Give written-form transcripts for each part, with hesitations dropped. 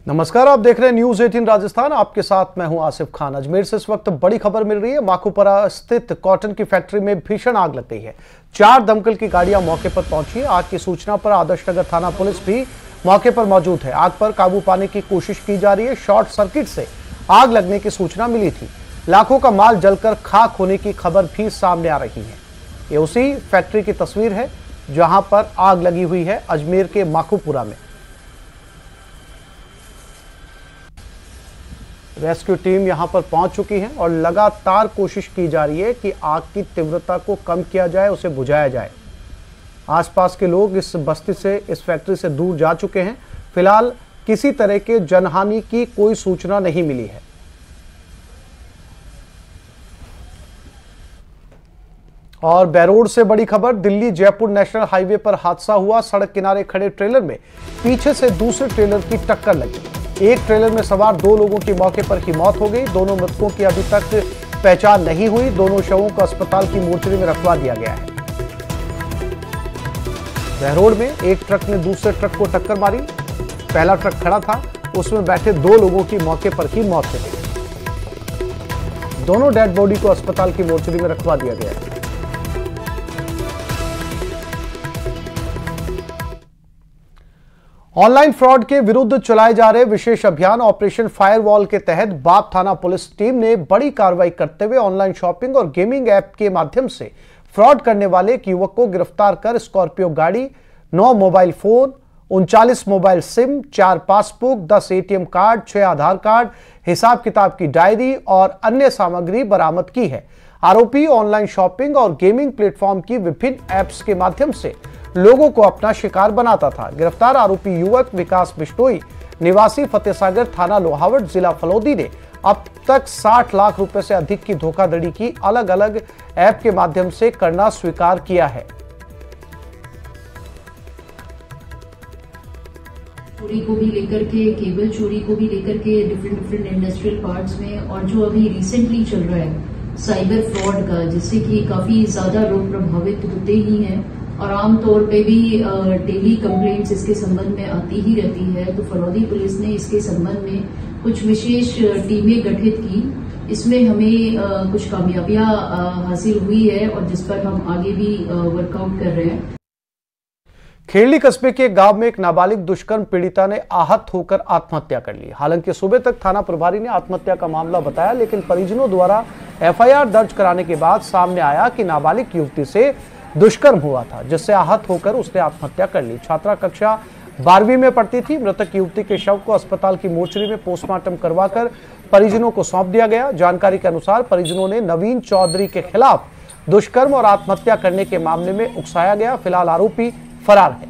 नमस्कार, आप देख रहे हैं न्यूज 18 राजस्थान। आपके साथ मैं हूं आसिफ खान। अजमेर से इस वक्त बड़ी खबर मिल रही है। माखूपुरा स्थित कॉटन की फैक्ट्री में भीषण आग लग गई है। 4 दमकल की गाड़ियां मौके पर पहुंची है। आग की सूचना पर आदर्श नगर थाना पुलिस भी मौके पर मौजूद है। आग पर काबू पाने की कोशिश की जा रही है। शॉर्ट सर्किट से आग लगने की सूचना मिली थी। लाखों का माल जलकर खाक होने की खबर भी सामने आ रही है। ये उसी फैक्ट्री की तस्वीर है जहां पर आग लगी हुई है, अजमेर के माखूपुरा में। रेस्क्यू टीम यहां पर पहुंच चुकी है और लगातार कोशिश की जा रही है कि आग की तीव्रता को कम किया जाए, उसे बुझाया जाए। आसपास के लोग इस बस्ती से, इस फैक्ट्री से दूर जा चुके हैं। फिलहाल किसी तरह के जनहानि की कोई सूचना नहीं मिली है। और बैरोड से बड़ी खबर, दिल्ली जयपुर नेशनल हाईवे पर हादसा हुआ। सड़क किनारे खड़े ट्रेलर में पीछे से दूसरे ट्रेलर की टक्कर लगी। एक ट्रेलर में सवार 2 लोगों की मौके पर ही मौत हो गई। दोनों मृतकों की अभी तक पहचान नहीं हुई। दोनों शवों को अस्पताल की मोर्चरी में रखवा दिया गया है। बहरोड में एक ट्रक ने दूसरे ट्रक को टक्कर मारी। पहला ट्रक खड़ा था, उसमें बैठे 2 लोगों की मौके पर ही मौत हो गई। दोनों डेड बॉडी को अस्पताल की मोर्चरी में रखवा दिया गया है। ऑनलाइन फ्रॉड के विरुद्ध चलाए जा रहे विशेष अभियान ऑपरेशन फायरवॉल के तहत बाप थाना पुलिस टीम ने बड़ी कार्रवाई करते हुए ऑनलाइन शॉपिंग और गेमिंग ऐप के माध्यम से फ्रॉड करने वाले एक युवक को गिरफ्तार कर स्कॉर्पियो गाड़ी, 9 mobile phone, 39 mobile SIM, 4 passbook, 10 ATM card, 6 आधार कार्ड, हिसाब किताब की डायरी और अन्य सामग्री बरामद की है। आरोपी ऑनलाइन शॉपिंग और गेमिंग प्लेटफॉर्म की विभिन्न ऐप्स के माध्यम से लोगों को अपना शिकार बनाता था। गिरफ्तार आरोपी युवक विकास बिश्नोई निवासी फतेहसागर थाना लोहावट जिला फलोदी ने अब तक 60 लाख रुपए से अधिक की धोखाधड़ी की अलग अलग ऐप के माध्यम से करना स्वीकार किया है। चोरी को भी लेकर के, केबल चोरी को भी लेकर के डिफरेंट इंडस्ट्रियल पार्ट्स में, और जो अभी रिसेंटली चल रहा है साइबर फ्रॉड का, जिससे कि काफी ज्यादा लोग प्रभावित होते ही हैं और आमतौर पे भी डेली कंप्लेंट्स इसके संबंध में आती ही रहती है। तो फलौदी पुलिस ने इसके संबंध में कुछ विशेष टीमें गठित की। इसमें हमें कुछ कामयाबियां हासिल हुई है और जिस पर हम आगे भी वर्कआउट कर रहे हैं। खेड़ली कस्बे के एक गांव में एक नाबालिग दुष्कर्म पीड़िता ने आहत होकर आत्महत्या कर ली। हालांकि सुबह तक थाना प्रभारी ने आत्महत्या का मामला बताया, लेकिन परिजनों द्वारा एफआईआर दर्ज कराने के बाद सामने आया कि नाबालिग युवती से दुष्कर्म हुआ था, जिससे आहत होकर उसने आत्महत्या कर ली। छात्रा कक्षा 12वीं में पढ़ती थी। मृतक युवती के शव को अस्पताल की मोर्चरी में पोस्टमार्टम करवाकर परिजनों को सौंप दिया गया। जानकारी के अनुसार परिजनों ने नवीन चौधरी के खिलाफ दुष्कर्म और आत्महत्या करने के मामले में उकसाया गया। फिलहाल आरोपी फरार है।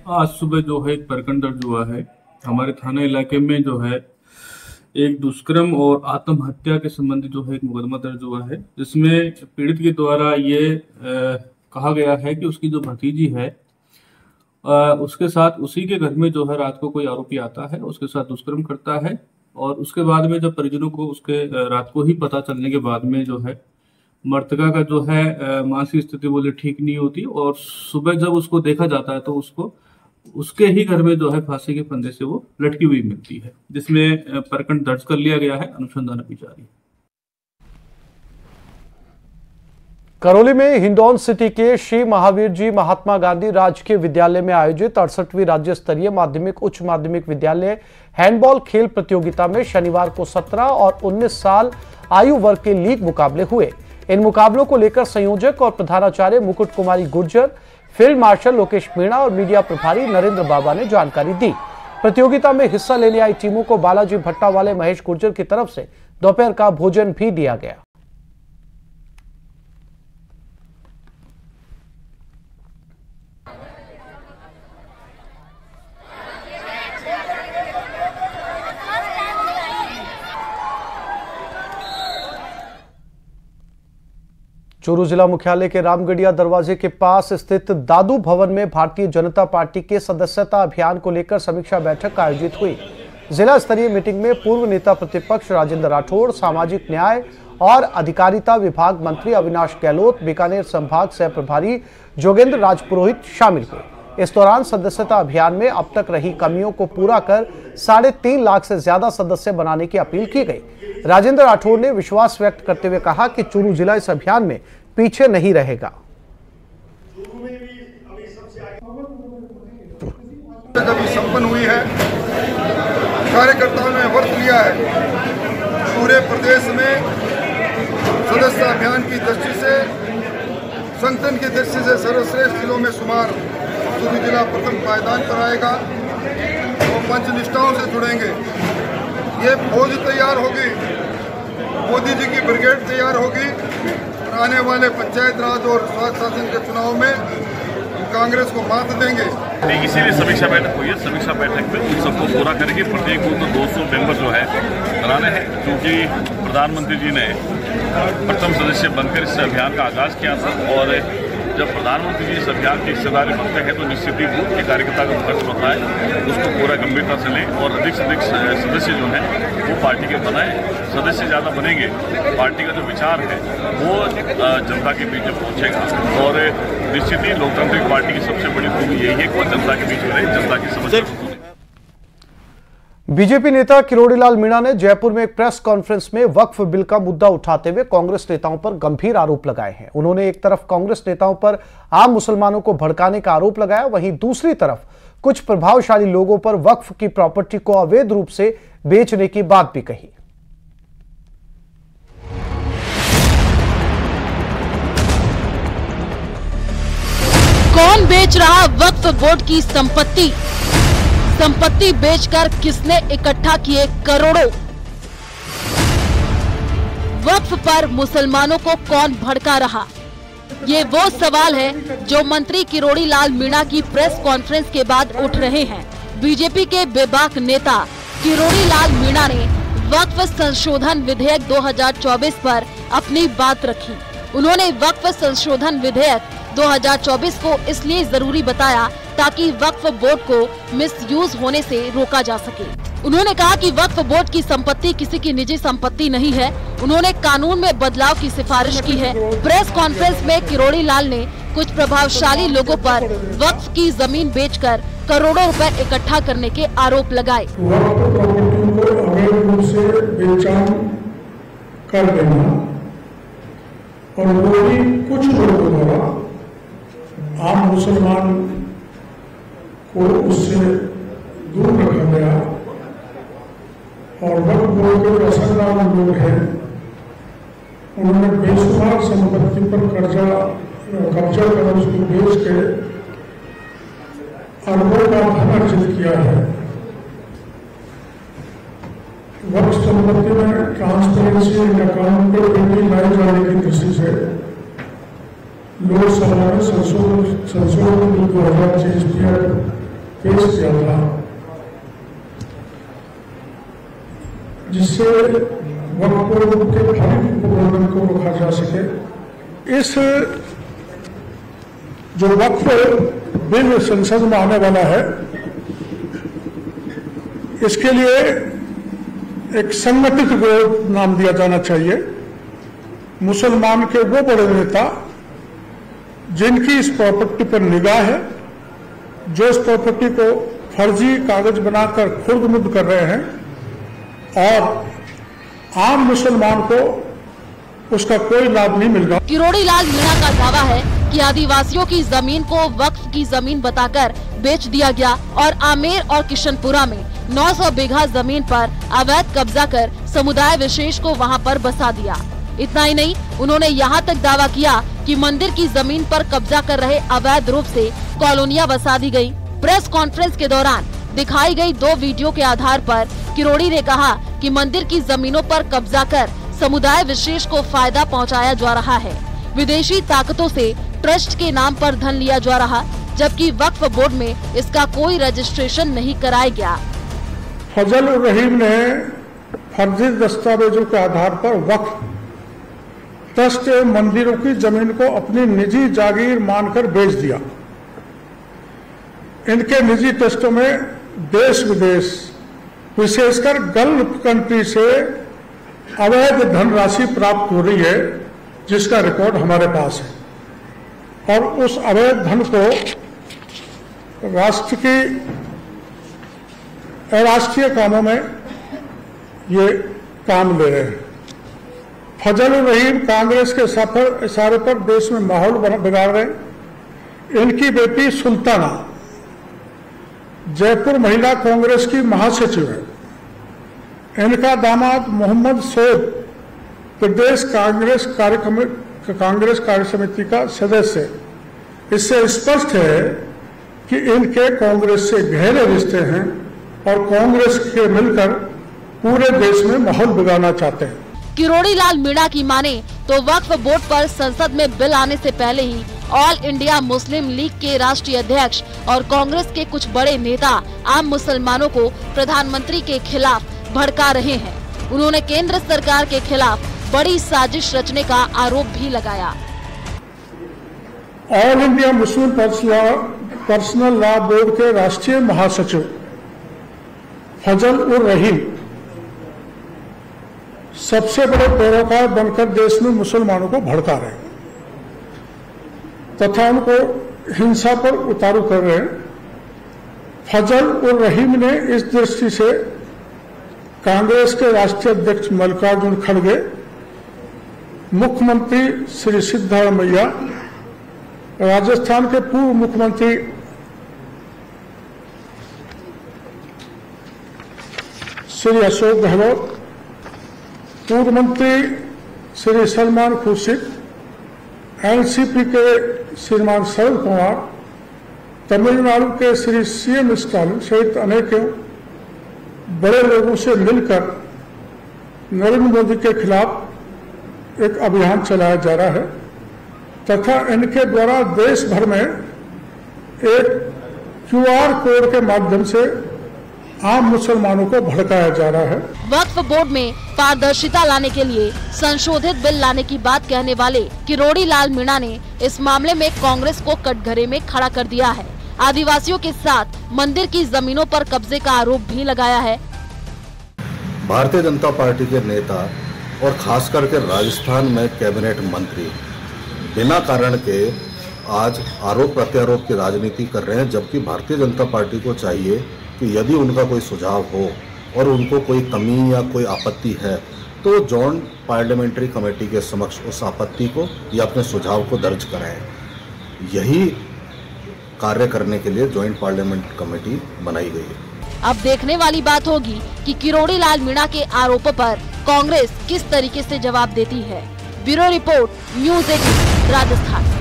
आज सुबह जो है एक प्रकरण दर्ज हुआ है हमारे थाना इलाके में। जो है एक दुष्कर्म और आत्महत्या के संबंधी जो है एक मुकदमा दर्ज हुआ है, जिसमें पीड़ित के द्वारा ये कहा गया है कि उसकी जो भतीजी है उसके साथ उसी के घर में जो है रात को कोई आरोपी आता है, उसके साथ दुष्कर्म करता है। और उसके बाद में जब परिजनों को उसके रात को ही पता चलने के बाद में जो है मृतका का जो है मानसिक स्थिति बोले ठीक नहीं होती, और सुबह जब उसको देखा जाता है तो उसको उसके ही घर में जो है फांसी के फंदे से वो लटकी हुई मिलती है, जिसमें प्रकरण दर्ज कर लिया गया है। अनुसंधान अभी जारी है। करौली में हिंडौन सिटी के श्री महावीर जी महात्मा गांधी राजकीय विद्यालय में आयोजित 68वीं राज्य स्तरीय माध्यमिक उच्च माध्यमिक विद्यालय हैंडबॉल खेल प्रतियोगिता में शनिवार को 17 और 19 साल आयु वर्ग के लीग मुकाबले हुए। इन मुकाबलों को लेकर संयोजक और प्रधानाचार्य मुकुट कुमारी गुर्जर, फील्ड मार्शल लोकेश मीणा और मीडिया प्रभारी नरेंद्र बाबा ने जानकारी दी। प्रतियोगिता में हिस्सा लेने आई टीमों को बालाजी भट्टा वाले महेश गुर्जर की तरफ से दोपहर का भोजन भी दिया गया। चूरू जिला मुख्यालय के रामगढ़िया दरवाजे के पास स्थित दादू भवन में भारतीय जनता पार्टी के सदस्यता अभियान को लेकर समीक्षा बैठक आयोजित हुई। जिला स्तरीय मीटिंग में पूर्व नेता प्रतिपक्ष राजेंद्र राठौड़, सामाजिक न्याय और अधिकारिता विभाग मंत्री अविनाश गहलोत, बीकानेर संभाग सह प्रभारी जोगेंद्र राजपुरोहित शामिल हुए। इस दौरान सदस्यता अभियान में अब तक रही कमियों को पूरा कर 3.5 लाख से ज्यादा सदस्य बनाने की अपील की गई। राजेंद्र राठौर ने विश्वास व्यक्त करते हुए कहा कि चूरू जिला इस अभियान में पीछे नहीं रहेगा। अभी संपन्न हुई है, कार्यकर्ताओं ने वर्त लिया है। पूरे प्रदेश में सदस्यता अभियान की दृष्टि से, संगठन की दृष्टि से सर्वश्रेष्ठ जिलों में शुमार चूरू जिला प्रथम पायदान पर आएगा। वो पंचनिष्ठाओं से जुड़ेंगे। ये फौज तैयार होगी, मोदी जी की ब्रिगेड तैयार होगी। आने वाले पंचायत राज और स्वायत्त शासन के चुनाव में कांग्रेस को मात देंगे। इसीलिए समीक्षा बैठक हुई है। समीक्षा बैठक में उन सबको पूरा करेंगे। प्रत्येक बूथ में 200 मेंबर जो है कराने हैं, क्योंकि प्रधानमंत्री जी ने प्रथम सदस्य बनकर इस अभियान का आगाज किया था। और जब प्रधानमंत्री जी इस अभियान की हिस्सेदारी बनते हैं तो निश्चित ही बूथ के कार्यकर्ता का फर्ज बनता है उसको पूरा गंभीरता से लें और अधिक से अधिक सदस्य जो हैं वो पार्टी के बनाएं। सदस्य ज़्यादा बनेंगे, पार्टी का जो विचार है वो जनता के बीच में पहुंचेगा। और निश्चित ही लोकतांत्रिक पार्टी की सबसे बड़ी खूबी यही है कि वो जनता के बीच में रहे, जनता की समस्या। बीजेपी नेता किरोड़ी लाल मीणा ने जयपुर में एक प्रेस कॉन्फ्रेंस में वक्फ बिल का मुद्दा उठाते हुए कांग्रेस नेताओं पर गंभीर आरोप लगाए हैं। उन्होंने एक तरफ कांग्रेस नेताओं पर आम मुसलमानों को भड़काने का आरोप लगाया, वहीं दूसरी तरफ कुछ प्रभावशाली लोगों पर वक्फ की प्रॉपर्टी को अवैध रूप से बेचने की बात भी कही। कौन बेच रहा वक्फ बोर्ड की संपत्ति? संपत्ति बेचकर किसने इकट्ठा किए करोड़ों? वक्फ पर मुसलमानों को कौन भड़का रहा? ये वो सवाल है जो मंत्री किरोड़ी लाल मीणा की प्रेस कॉन्फ्रेंस के बाद उठ रहे हैं। बीजेपी के बेबाक नेता किरोड़ी लाल मीणा ने वक्फ संशोधन विधेयक 2024 पर अपनी बात रखी। उन्होंने वक्फ संशोधन विधेयक 2024 को इसलिए जरूरी बताया ताकि वक्फ बोर्ड को मिसयूज होने से रोका जा सके। उन्होंने कहा कि वक्फ बोर्ड की संपत्ति किसी की निजी संपत्ति नहीं है। उन्होंने कानून में बदलाव की सिफारिश की है। प्रेस कॉन्फ्रेंस में किरोड़ी लाल ने कुछ प्रभावशाली लोगों पर वक्फ की जमीन बेचकर करोड़ों रुपए इकट्ठा करने के आरोप लगाए। वक्फ प्रॉपर्टी को अवैध रूप से बेचान कर देना और वो भी कुछ लोगों द्वारा आम मुसलमान को उससे दूर रखा गया। और वक्फ बोर्ड के जो असरदार लोग हैं उन्होंने बेशुमार संपत्ति पर कब्जा कर उसको बेच के अरबों का धन अर्जित किया है। वक्फ संपत्ति में ट्रांसपेरेंसी एंड अकाउंटेबिलिटी लाई जाने की दृष्टि से लोकसभा में संशोधन बिल 2023 पेश किया था, जिससे वक्फ बोर्ड के भारी प्रबंधन को रोका जा सके। इस जो वक्फ बिल संसद में आने वाला है, इसके लिए एक संगठित विरोध नाम दिया जाना चाहिए। मुसलमान के वो बड़े नेता जिनकी इस प्रॉपर्टी पर निगाह है, जो इस प्रॉपर्टी को फर्जी कागज बनाकर खुर्द मुर्द कर रहे हैं और आम मुसलमान को उसका कोई लाभ नहीं मिल रहा। किरोड़ी लाल मीणा का दावा है कि आदिवासियों की जमीन को वक्फ की जमीन बताकर बेच दिया गया और आमेर और किशनपुरा में 900 बीघा जमीन पर अवैध कब्जा कर समुदाय विशेष को वहां पर बसा दिया। इतना ही नहीं, उन्होंने यहाँ तक दावा किया कि मंदिर की जमीन पर कब्जा कर रहे अवैध रूप से कॉलोनियां बसा दी गयी। प्रेस कॉन्फ्रेंस के दौरान दिखाई गई 2 वीडियो के आधार पर किरोड़ी ने कहा कि मंदिर की जमीनों पर कब्जा कर समुदाय विशेष को फायदा पहुंचाया जा रहा है। विदेशी ताकतों से ट्रस्ट के नाम पर धन लिया जा रहा, जबकि वक्फ बोर्ड में इसका कोई रजिस्ट्रेशन नहीं कराया गया। फजल उर रहीम ने फर्जी दस्तावेजों के आधार पर वक्फ ट्रस्ट मंदिरों की जमीन को अपनी निजी जागीर मानकर बेच दिया। इनके निजी ट्रस्टों में देश विदेश विशेषकर गल्फ कंट्री से अवैध धनराशि प्राप्त हो रही है, जिसका रिकॉर्ड हमारे पास है। और उस अवैध धन को राष्ट्र की अराष्ट्रीय कामों में ये काम ले रहे हैं। फजल रहीम कांग्रेस के सफल इशारे पर देश में माहौल बिगाड़ रहे हैं। इनकी बेटी सुल्ताना जयपुर महिला कांग्रेस की महासचिव है। इनका दामाद मोहम्मद सोब प्रदेश कांग्रेस कार्य समिति का सदस्य है। इससे स्पष्ट है कि इनके कांग्रेस से गहरे रिश्ते हैं और कांग्रेस के मिलकर पूरे देश में माहौल बिगाड़ना चाहते हैं। किरोड़ी लाल मीणा की माने तो वक्फ बोर्ड पर संसद में बिल आने से पहले ही ऑल इंडिया मुस्लिम लीग के राष्ट्रीय अध्यक्ष और कांग्रेस के कुछ बड़े नेता आम मुसलमानों को प्रधानमंत्री के खिलाफ भड़का रहे हैं। उन्होंने केंद्र सरकार के खिलाफ बड़ी साजिश रचने का आरोप भी लगाया। All India Muslim personal law board के राष्ट्रीय महासचिव फजल उर रहीम सबसे बड़े पैरोकार बनकर देश में मुसलमानों को भड़का रहे हैं तथा उनको हिंसा पर उतारू कर रहे हैं। फजल उर रहीम ने इस दृष्टि से कांग्रेस के राष्ट्रीय अध्यक्ष मल्लिकार्जुन खड़गे, मुख्यमंत्री श्री सिद्धारमैया, राजस्थान के पूर्व मुख्यमंत्री श्री अशोक गहलोत, पूर्व मंत्री श्री सलमान खुर्शीद, एनसीपी के श्रीमान शरद पवार, तमिलनाडु के श्री सीएम स्टालिन सहित अनेकों बड़े लोगों से मिलकर नरेंद्र मोदी के खिलाफ एक अभियान चलाया जा रहा है तथा इनके द्वारा देश भर में एक QR कोड के माध्यम से आम मुसलमानों को भड़काया जा रहा है। वक्फ बोर्ड में पारदर्शिता लाने के लिए संशोधित बिल लाने की बात कहने वाले किरोड़ी लाल मीणा ने इस मामले में कांग्रेस को कटघरे में खड़ा कर दिया है। आदिवासियों के साथ मंदिर की जमीनों पर कब्जे का आरोप भी लगाया है। भारतीय जनता पार्टी के नेता और खास करके राजस्थान में कैबिनेट मंत्री बिना कारण के आज आरोप प्रत्यारोप की राजनीति कर रहे हैं, जबकि भारतीय जनता पार्टी को चाहिए कि यदि उनका कोई सुझाव हो और उनको कोई कमी या कोई आपत्ति है तो जॉइंट पार्लियामेंट्री कमेटी के समक्ष उस आपत्ति को या अपने सुझाव को दर्ज कराएं। यही कार्य करने के लिए जॉइंट पार्लियामेंट कमेटी बनाई गई है। अब देखने वाली बात होगी कि किरोड़ी लाल मीणा के आरोपों पर कांग्रेस किस तरीके से जवाब देती है। Bureau report, news 18, Rajasthan.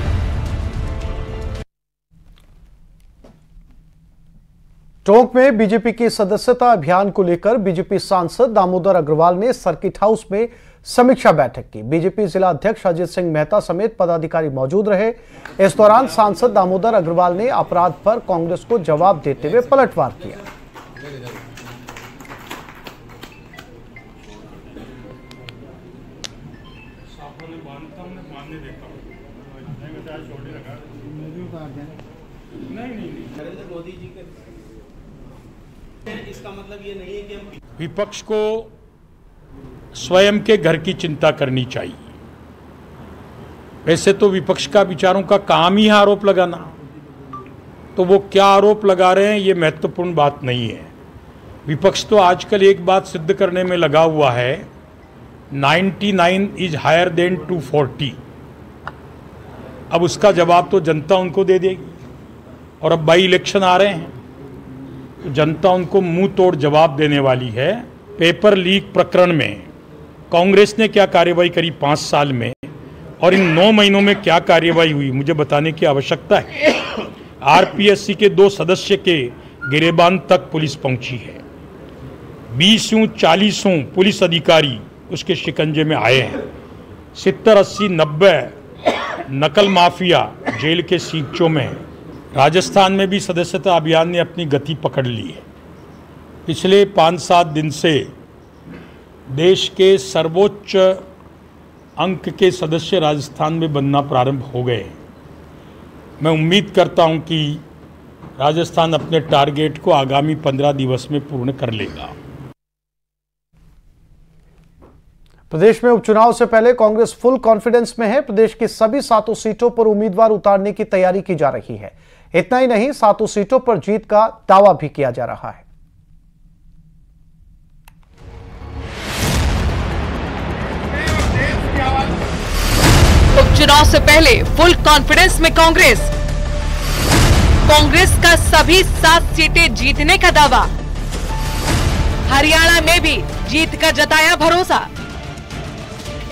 Tonk में बीजेपी की सदस्यता अभियान को लेकर बीजेपी सांसद दामोदर अग्रवाल ने सर्किट हाउस में समीक्षा बैठक की। बीजेपी जिला अध्यक्ष अजित सिंह मेहता समेत पदाधिकारी मौजूद रहे। इस दौरान सांसद दामोदर अग्रवाल ने अपराध पर कांग्रेस को जवाब देते हुए पलटवार किया। इसका मतलब ये नहीं है कि हम विपक्ष को स्वयं के घर की चिंता करनी चाहिए। वैसे तो विपक्ष का विचारों का काम ही है आरोप लगाना, तो वो क्या आरोप लगा रहे हैं ये महत्वपूर्ण बात नहीं है। विपक्ष तो आजकल एक बात सिद्ध करने में लगा हुआ है, 99 इज हायर देन 240। अब उसका जवाब तो जनता उनको दे देगी और अब बाई इलेक्शन आ रहे हैं तो जनता उनको मुंह तोड़ जवाब देने वाली है। पेपर लीक प्रकरण में कांग्रेस ने क्या कार्रवाई करी 5 साल में और इन 9 महीनों में क्या कार्रवाई हुई मुझे बताने की आवश्यकता है। आरपीएससी के 2 सदस्य के गिरेबान तक पुलिस पहुंची है। 20-40 पुलिस अधिकारी उसके शिकंजे में आए हैं। 70-80-90 नकल माफिया जेल के सींचों में है। राजस्थान में भी सदस्यता अभियान ने अपनी गति पकड़ ली है। पिछले 5-7 दिन से देश के सर्वोच्च अंक के सदस्य राजस्थान में बनना प्रारंभ हो गए। मैं उम्मीद करता हूं कि राजस्थान अपने टारगेट को आगामी 15 दिवस में पूर्ण कर लेगा। प्रदेश में उपचुनाव से पहले कांग्रेस फुल कॉन्फिडेंस में है। प्रदेश की सभी 7 सीटों पर उम्मीदवार उतारने की तैयारी की जा रही है। इतना ही नहीं, 7 सीटों पर जीत का दावा भी किया जा रहा है। उपचुनाव से पहले फुल कॉन्फिडेंस में कांग्रेस का सभी 7 सीटें जीतने का दावा। हरियाणा में भी जीत का जताया भरोसा।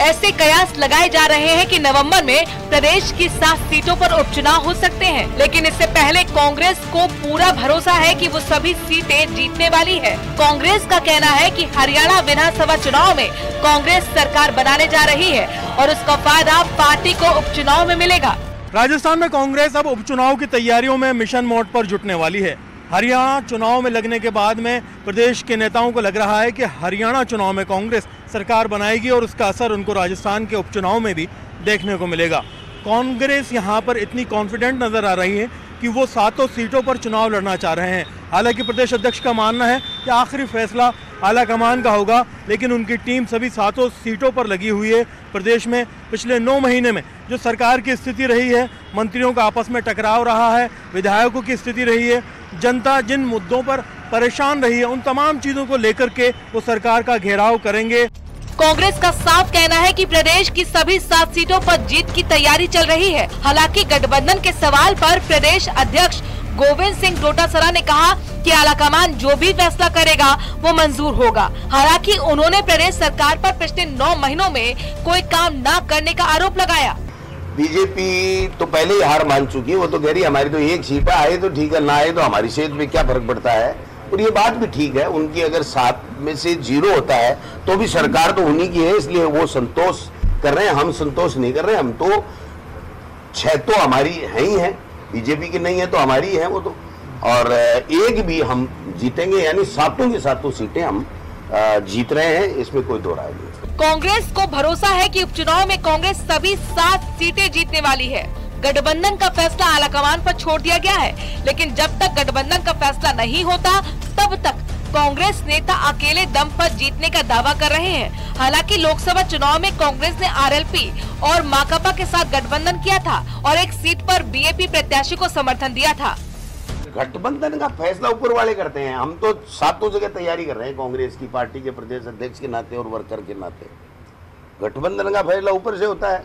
ऐसे कयास लगाए जा रहे हैं कि नवंबर में प्रदेश की 7 सीटों पर उपचुनाव हो सकते हैं, लेकिन इससे पहले कांग्रेस को पूरा भरोसा है कि वो सभी सीटें जीतने वाली है। कांग्रेस का कहना है कि हरियाणा विधानसभा चुनाव में कांग्रेस सरकार बनाने जा रही है और उसका फायदा पार्टी को उपचुनाव में मिलेगा। राजस्थान में कांग्रेस अब उपचुनाव की तैयारियों में मिशन मोड पर जुटने वाली है। हरियाणा चुनाव में लगने के बाद में प्रदेश के नेताओं को लग रहा है कि हरियाणा चुनाव में कांग्रेस सरकार बनाएगी और उसका असर उनको राजस्थान के उपचुनाव में भी देखने को मिलेगा। कांग्रेस यहां पर इतनी कॉन्फिडेंट नजर आ रही है कि वो 7 सीटों पर चुनाव लड़ना चाह रहे हैं। हालांकि प्रदेश अध्यक्ष का मानना है कि आखिरी फैसला आला कमान का होगा, लेकिन उनकी टीम सभी 7 सीटों पर लगी हुई है। प्रदेश में पिछले 9 महीने में जो सरकार की स्थिति रही है, मंत्रियों का आपस में टकराव रहा है, विधायकों की स्थिति रही है, जनता जिन मुद्दों पर परेशान रही है, उन तमाम चीजों को लेकर के वो सरकार का घेराव करेंगे। कांग्रेस का साफ कहना है कि प्रदेश की सभी 7 सीटों पर जीत की तैयारी चल रही है। हालांकि गठबंधन के सवाल पर प्रदेश अध्यक्ष गोविंद सिंह डोटासरा ने कहा कि आलाकमान जो भी फैसला करेगा वो मंजूर होगा। हालांकि उन्होंने प्रदेश सरकार पर पिछले 9 महीनों में कोई काम न करने का आरोप लगाया। बीजेपी तो पहले ही हार मान चुकी है। वो तो कह रही है हमारी तो 1 सीट आए तो ठीक है, ना आए तो हमारी सेहत में क्या फर्क पड़ता है। और ये बात भी ठीक है, उनकी अगर 7 में से 0 होता है तो भी सरकार तो उन्हीं की है, इसलिए वो संतोष कर रहे हैं। हम संतोष नहीं कर रहे, हम तो 6 तो हमारी है ही है, बीजेपी की नहीं है तो हमारी है वो तो। और 1 भी हम जीतेंगे, यानी 7 की 7 सीटें हम जीत रहे हैं, इसमें कोई दो राय नहीं। कांग्रेस को भरोसा है कि उपचुनाव में कांग्रेस सभी 7 सीटें जीतने वाली है। गठबंधन का फैसला आलाकमान पर छोड़ दिया गया है, लेकिन जब तक गठबंधन का फैसला नहीं होता तब तक कांग्रेस नेता अकेले दम पर जीतने का दावा कर रहे हैं। हालांकि लोकसभा चुनाव में कांग्रेस ने आरएलपी और माकपा के साथ गठबंधन किया था और एक सीट पर बीएपी प्रत्याशी को समर्थन दिया था। गठबंधन का फैसला ऊपर वाले करते हैं, हम तो 7 जगह तैयारी कर रहे हैं कांग्रेस की पार्टी के प्रदेश अध्यक्ष के नाते और वर्कर के नाते। गठबंधन का फैसला ऊपर से होता है।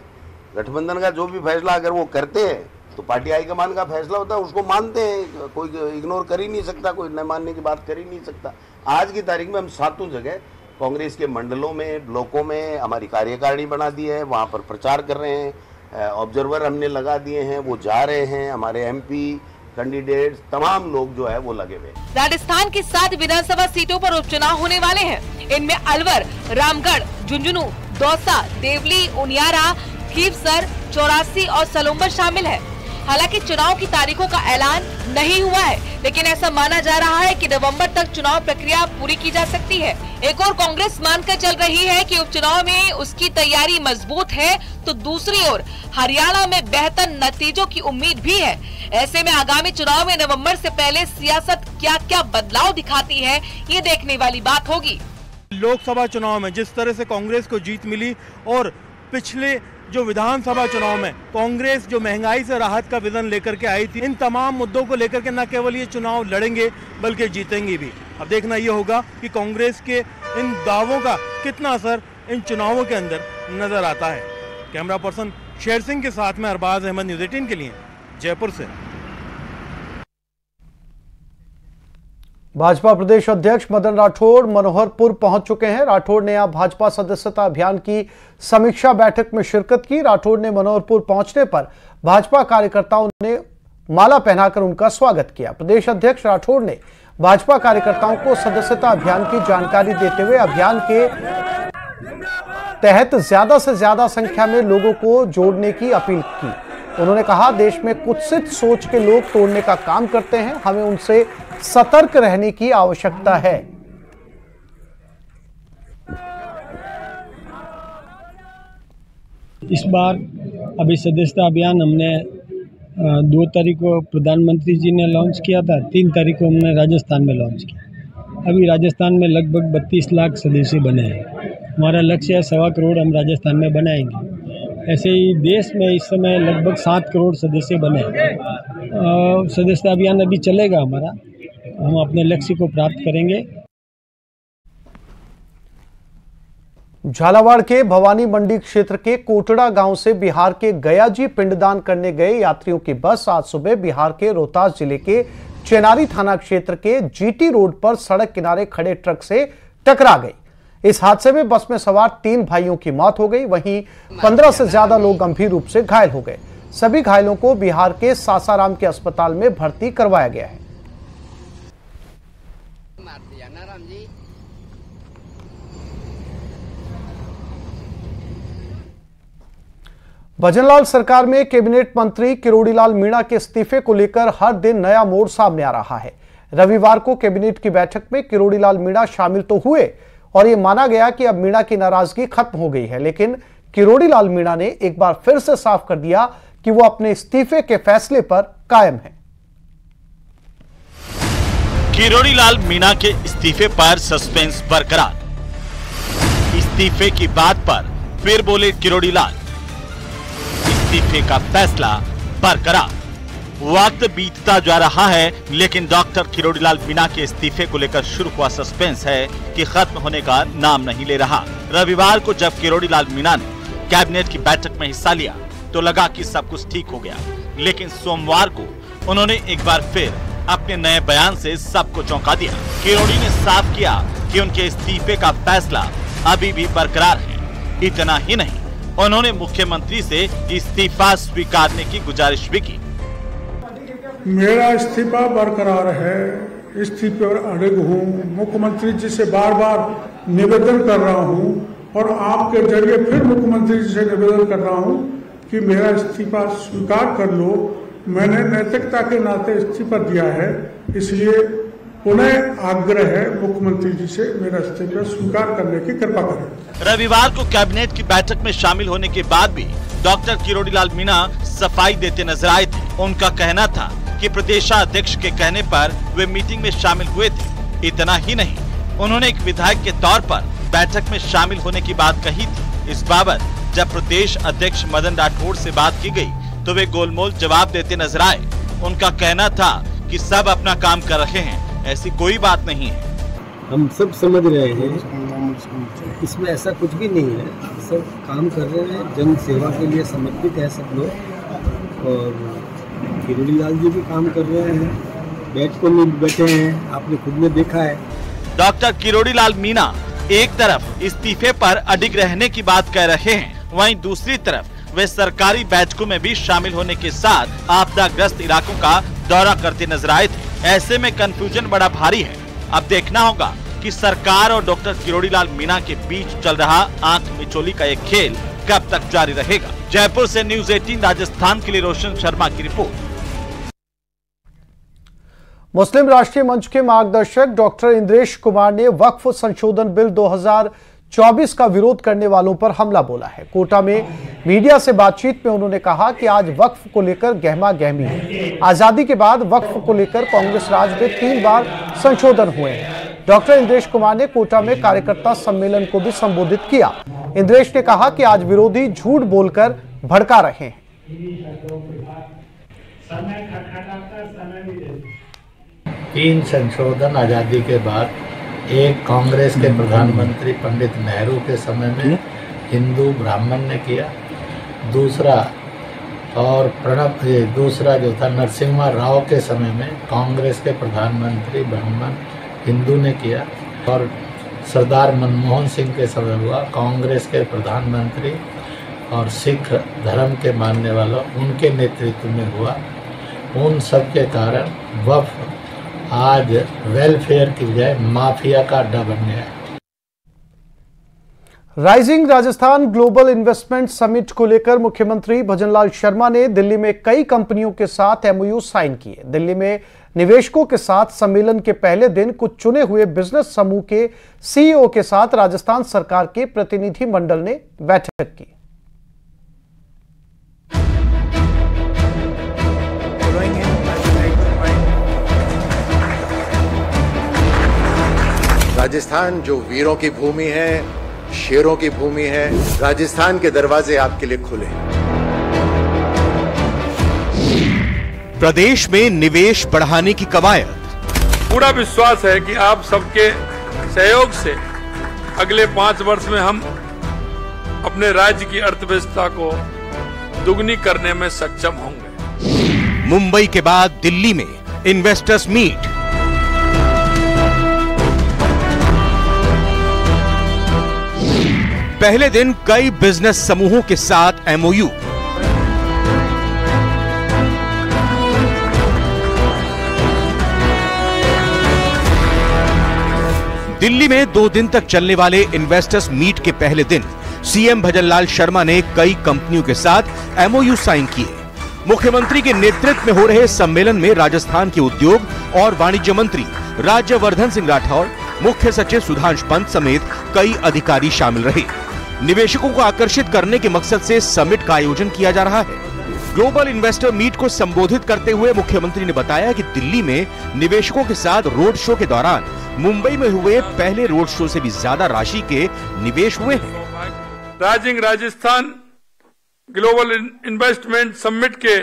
गठबंधन का जो भी फैसला अगर वो करते हैं तो पार्टी हाईकमान का फैसला होता है, उसको मानते हैं, कोई इग्नोर कर ही नहीं सकता, कोई न मानने की बात कर ही नहीं सकता। आज की तारीख में हम 7 जगह कांग्रेस के मंडलों में, ब्लॉकों में हमारी कार्यकारिणी बना दी है, वहाँ पर प्रचार कर रहे हैं। ऑब्जर्वर हमने लगा दिए हैं, वो जा रहे हैं। हमारे एमपी कैंडिडेट्स तमाम लोग जो है वो लगे हुए। राजस्थान की 7 विधानसभा सीटों पर उपचुनाव होने वाले हैं। इनमें अलवर, रामगढ़, झुंझुनू, दौसा, देवली, उनियारा, खीवसर, 84 और सलूम्बर शामिल है। हालांकि चुनाव की तारीखों का ऐलान नहीं हुआ है, लेकिन ऐसा माना जा रहा है कि नवंबर तक चुनाव प्रक्रिया पूरी की जा सकती है। एक और कांग्रेस मानकर चल रही है कि उपचुनाव में उसकी तैयारी मजबूत है, तो दूसरी ओर हरियाणा में बेहतर नतीजों की उम्मीद भी है। ऐसे में आगामी चुनाव में नवंबर से पहले सियासत क्या क्या बदलाव दिखाती है, ये देखने वाली बात होगी। लोकसभा चुनाव में जिस तरह से कांग्रेस को जीत मिली और पिछले जो विधानसभा चुनाव में कांग्रेस जो महंगाई से राहत का विजन लेकर के आई थी, इन तमाम मुद्दों को लेकर के न केवल ये चुनाव लड़ेंगे बल्कि जीतेंगे भी। अब देखना ये होगा कि कांग्रेस के इन दावों का कितना असर इन चुनावों के अंदर नजर आता है। कैमरा पर्सन शेर सिंह के साथ में अरबाज अहमद, न्यूज़ 18 के लिए जयपुर से। भाजपा प्रदेश अध्यक्ष मदन राठौड़ मनोहरपुर पहुंच चुके हैं। राठौड़ ने यहां भाजपा सदस्यता अभियान की समीक्षा बैठक में शिरकत की। राठौड़ ने मनोहरपुर पहुंचने पर भाजपा कार्यकर्ताओं ने माला पहनाकर उनका स्वागत किया। प्रदेश अध्यक्ष राठौड़ ने भाजपा कार्यकर्ताओं को सदस्यता अभियान की जानकारी देते हुए अभियान के तहत ज्यादा से ज्यादा संख्या में लोगों को जोड़ने की अपील की। उन्होंने कहा, देश में कुत्सित सोच के लोग तोड़ने का काम करते हैं, हमें उनसे सतर्क रहने की आवश्यकता है। इस बार अभी सदस्यता अभियान हमने 2 तारीख को प्रधानमंत्री जी ने लॉन्च किया था, 3 तारीख को हमने राजस्थान में लॉन्च किया। अभी राजस्थान में लगभग 32 लाख सदस्य बने हैं हमारा लक्ष्य है 1.25 करोड़ हम राजस्थान में बनाएंगे। ऐसे ही देश में इस समय लगभग 7 करोड़ सदस्य बने। सदस्यता अभियान अभी चलेगा हमारा, हम अपने लक्ष्य को प्राप्त करेंगे। झालावाड़ के भवानी मंडी क्षेत्र के कोटड़ा गांव से बिहार के गयाजी पिंडदान करने गए यात्रियों की बस आज सुबह बिहार के रोहतास जिले के चेनारी थाना क्षेत्र के जीटी रोड पर सड़क किनारे खड़े ट्रक से टकरा गई। इस हादसे में बस में सवार 3 भाइयों की मौत हो गई, वहीं 15 से ज्यादा लोग गंभीर रूप से घायल हो गए। सभी घायलों को बिहार के सासाराम के अस्पताल में भर्ती करवाया गया है। भजनलाल सरकार में कैबिनेट मंत्री किरोड़ी लाल मीणा के इस्तीफे को लेकर हर दिन नया मोड़ सामने आ रहा है। रविवार को कैबिनेट की बैठक में किरोड़ी लाल मीणा शामिल तो हुए और ये माना गया कि अब मीणा की नाराजगी खत्म हो गई है, लेकिन किरोड़ी लाल मीणा ने एक बार फिर से साफ कर दिया कि वो अपने इस्तीफे के फैसले पर कायम है। किरोड़ी लाल मीणा के इस्तीफे पर सस्पेंस बरकरार। इस्तीफे की बात पर फिर बोले किरोड़ी लाल, इस्तीफे का फैसला बरकरार। वक्त बीतता जा रहा है, लेकिन डॉक्टर किरोड़ी लाल मीणा के इस्तीफे को लेकर शुरू हुआ सस्पेंस है कि खत्म होने का नाम नहीं ले रहा। रविवार को जब किरोड़ी लाल मीणा ने कैबिनेट की बैठक में हिस्सा लिया तो लगा कि सब कुछ ठीक हो गया, लेकिन सोमवार को उन्होंने एक बार फिर अपने नए बयान से सबको चौंका दिया। किरोड़ी ने साफ किया कि उनके इस्तीफे का फैसला अभी भी बरकरार है। इतना ही नहीं, उन्होंने मुख्यमंत्री से इस्तीफा स्वीकारने की गुजारिश भी की। मेरा इस्तीफा बरकरार है, इस्तीफे पर अड़िग हूँ। मुख्यमंत्री जी से बार बार निवेदन कर रहा हूँ और आपके जरिए फिर मुख्यमंत्री जी से निवेदन कर रहा हूँ कि मेरा इस्तीफा स्वीकार कर लो। मैंने नैतिकता के नाते इस्तीफा दिया है, इसलिए पुनः आग्रह है मुख्यमंत्री जी से मेरा इस्तीफा स्वीकार करने की कृपा करें। रविवार को कैबिनेट की बैठक में शामिल होने के बाद भी डॉक्टर किरोड़ी लाल मीणा सफाई देते नजर आए थे। उनका कहना था कि प्रदेशाध्यक्ष के कहने पर वे मीटिंग में शामिल हुए थे। इतना ही नहीं, उन्होंने एक विधायक के तौर पर बैठक में शामिल होने की बात कही थी। इस बाबत जब प्रदेश अध्यक्ष मदन राठौड़ से बात की गई तो वे गोलमोल जवाब देते नजर आए। उनका कहना था कि सब अपना काम कर रहे हैं, ऐसी कोई बात नहीं है। हम सब समझ रहे हैं, इसमें ऐसा कुछ भी नहीं है, सब काम कर रहे हैं, जन सेवा के लिए समर्पित है सब लोग। और किरोड़ी लाल जी भी काम कर रहे हैं, बैठकों में बैठे हैं, आपने खुद में देखा है। डॉक्टर किरोड़ी लाल मीणा एक तरफ इस्तीफे पर अडिग रहने की बात कह रहे हैं, वहीं दूसरी तरफ वे सरकारी बैठकों में भी शामिल होने के साथ आपदाग्रस्त इलाकों का दौरा करते नजर आए थे। ऐसे में कंफ्यूजन बड़ा भारी है। अब देखना होगा कि सरकार और डॉक्टर किरोड़ी लाल मीणा के बीच चल रहा आंख मिचोली का एक खेल कब तक जारी रहेगा। जयपुर से न्यूज़ 18 राजस्थान के लिए रोशन शर्मा की रिपोर्ट। मुस्लिम राष्ट्रीय मंच के मार्गदर्शक डॉक्टर इंद्रेश कुमार ने वक्फ संशोधन बिल 2024 का विरोध करने वालों पर हमला बोला है। कोटा में मीडिया से बातचीत में उन्होंने कहा कि आज वक्फ को लेकर गहमा गहमी है। आजादी के बाद वक्फ को लेकर कांग्रेस राज में 3 बार संशोधन हुए हैं। डॉक्टर इंद्रेश कुमार ने कोटा में कार्यकर्ता सम्मेलन को भी संबोधित किया। इंद्रेश ने कहा कि आज विरोधी झूठ बोलकर भड़का रहे हैं। 3 संशोधन आजादी के बाद, एक कांग्रेस के प्रधानमंत्री पंडित नेहरू के समय में हिंदू ब्राह्मण ने किया, दूसरा जो था नरसिम्हा राव के समय में कांग्रेस के प्रधानमंत्री ब्राह्मण हिंदू ने किया, और सरदार मनमोहन सिंह के समय हुआ कांग्रेस के प्रधानमंत्री और सिख धर्म के मानने वालों उनके नेतृत्व में हुआ। उन सब के कारण वक्फ आज वेलफेयर की बजाय माफिया का अड्डा बन गया है। Rising Rajasthan global investment summit को लेकर मुख्यमंत्री भजनलाल शर्मा ने दिल्ली में कई कंपनियों के साथ एमओयू साइन किए। दिल्ली में निवेशकों के साथ सम्मेलन के पहले दिन कुछ चुने हुए बिजनेस समूह के सीईओ के साथ राजस्थान सरकार के प्रतिनिधि मंडल ने बैठक की। राजस्थान जो वीरों की भूमि है, शेरों की भूमि है। राजस्थान के दरवाजे आपके लिए खुले हैं। प्रदेश में निवेश बढ़ाने की कवायद। पूरा विश्वास है कि आप सबके सहयोग से अगले 5 वर्ष में हम अपने राज्य की अर्थव्यवस्था को दुगनी करने में सक्षम होंगे। मुंबई के बाद दिल्ली में इन्वेस्टर्स मीट। पहले दिन कई बिजनेस समूहों के साथ एमओयू। दिल्ली में 2 दिन तक चलने वाले इन्वेस्टर्स मीट के पहले दिन सीएम भजनलाल शर्मा ने कई कंपनियों के साथ एमओयू साइन किए। मुख्यमंत्री के नेतृत्व में हो रहे सम्मेलन में राजस्थान के उद्योग और वाणिज्य मंत्री राज्यवर्धन सिंह राठौर, मुख्य सचिव सुधांशु पंत समेत कई अधिकारी शामिल रहे। निवेशकों को आकर्षित करने के मकसद से समिट का आयोजन किया जा रहा है। ग्लोबल इन्वेस्टर मीट को संबोधित करते हुए मुख्यमंत्री ने बताया कि दिल्ली में निवेशकों के साथ रोड शो के दौरान मुंबई में हुए पहले रोड शो से भी ज्यादा राशि के निवेश हुए हैं। Rising Rajasthan global investment summit के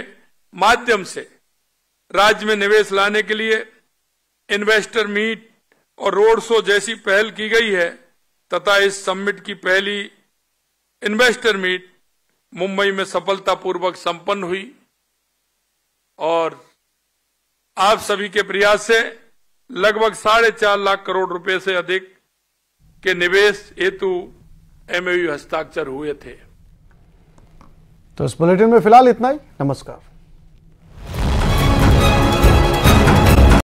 माध्यम से राज्य में निवेश लाने के लिए इन्वेस्टर मीट और रोड शो जैसी पहल की गई है तथा इस समिट की पहली इन्वेस्टर मीट मुंबई में सफलतापूर्वक संपन्न हुई और आप सभी के प्रयास से लगभग 4.5 लाख करोड़ रुपए से अधिक के निवेश हेतु एमओयू हस्ताक्षर हुए थे। तो इस बुलेटिन में फिलहाल इतना ही। नमस्कार।